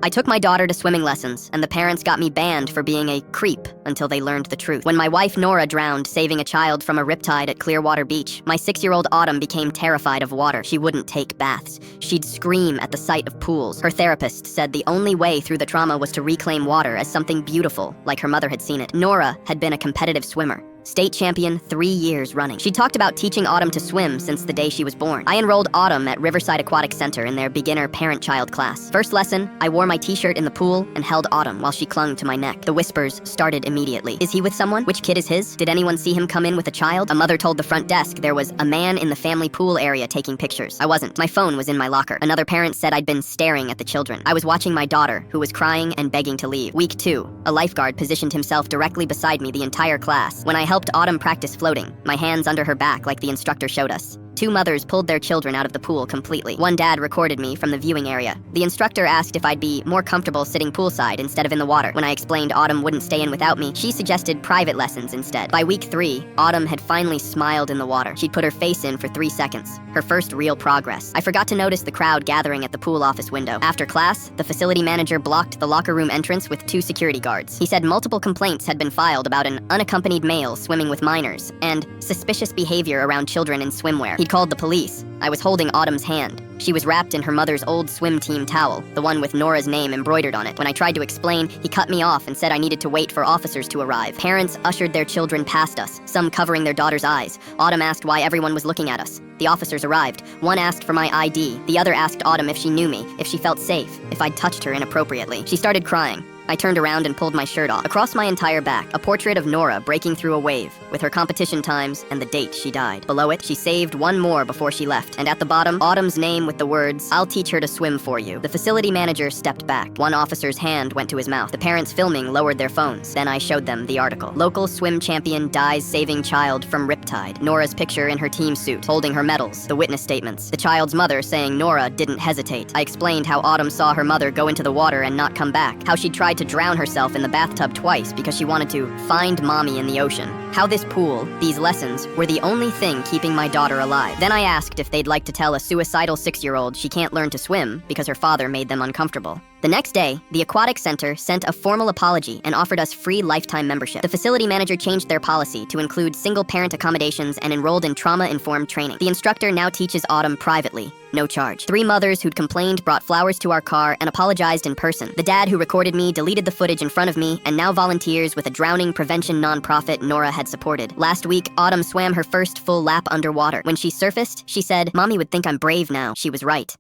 I took my daughter to swimming lessons, and the parents got me banned for being a creep until they learned the truth. When my wife Nora drowned saving a child from a riptide at Clearwater Beach, my 6-year-old Autumn became terrified of water. She wouldn't take baths. She'd scream at the sight of pools. Her therapist said the only way through the trauma was to reclaim water as something beautiful, like her mother had seen it. Nora had been a competitive swimmer. State champion 3 years running. She talked about teaching Autumn to swim since the day she was born. I enrolled Autumn at Riverside Aquatic Center in their beginner parent-child class. First lesson, I wore my t-shirt in the pool and held Autumn while she clung to my neck. The whispers started immediately. Is he with someone? Which kid is his? Did anyone see him come in with a child? A mother told the front desk there was a man in the family pool area taking pictures. I wasn't. My phone was in my locker. Another parent said I'd been staring at the children. I was watching my daughter, who was crying and begging to leave. Week 2, a lifeguard positioned himself directly beside me the entire class. When I helped Autumn practice floating, my hands under her back like the instructor showed us. 2 mothers pulled their children out of the pool completely. One dad recorded me from the viewing area. The instructor asked if I'd be more comfortable sitting poolside instead of in the water. When I explained Autumn wouldn't stay in without me, she suggested private lessons instead. By week 3, Autumn had finally smiled in the water. She'd put her face in for 3 seconds, her first real progress. I forgot to notice the crowd gathering at the pool office window. After class, the facility manager blocked the locker room entrance with 2 security guards. He said multiple complaints had been filed about an unaccompanied male swimming with minors and suspicious behavior around children in swimwear. He'd called the police. I was holding Autumn's hand. She was wrapped in her mother's old swim team towel, the one with Nora's name embroidered on it. When I tried to explain, he cut me off and said I needed to wait for officers to arrive. Parents ushered their children past us, some covering their daughters' eyes. Autumn asked why everyone was looking at us. The officers arrived. One asked for my ID. The other asked Autumn if she knew me, if she felt safe, if I'd touched her inappropriately. She started crying. I turned around and pulled my shirt off. Across my entire back, a portrait of Nora breaking through a wave, with her competition times and the date she died. Below it, she saved one more before she left. And at the bottom, Autumn's name with the words, "I'll teach her to swim for you." The facility manager stepped back. One officer's hand went to his mouth. The parents filming lowered their phones. Then I showed them the article. Local swim champion dies saving child from riptide. Nora's picture in her team suit, holding her medals. The witness statements. The child's mother saying Nora didn't hesitate. I explained how Autumn saw her mother go into the water and not come back. How she tried to drown herself in the bathtub twice because she wanted to find mommy in the ocean. How this pool, these lessons, were the only thing keeping my daughter alive. Then I asked if they'd like to tell a suicidal 6-year-old she can't learn to swim because her father made them uncomfortable. The next day, the Aquatic Center sent a formal apology and offered us free lifetime membership. The facility manager changed their policy to include single-parent accommodations and enrolled in trauma-informed training. The instructor now teaches Autumn privately, no charge. 3 mothers who'd complained brought flowers to our car and apologized in person. The dad who recorded me deleted the footage in front of me and now volunteers with a drowning prevention nonprofit Nora had supported. Last week, Autumn swam her first full lap underwater. When she surfaced, she said, "Mommy would think I'm brave now." She was right.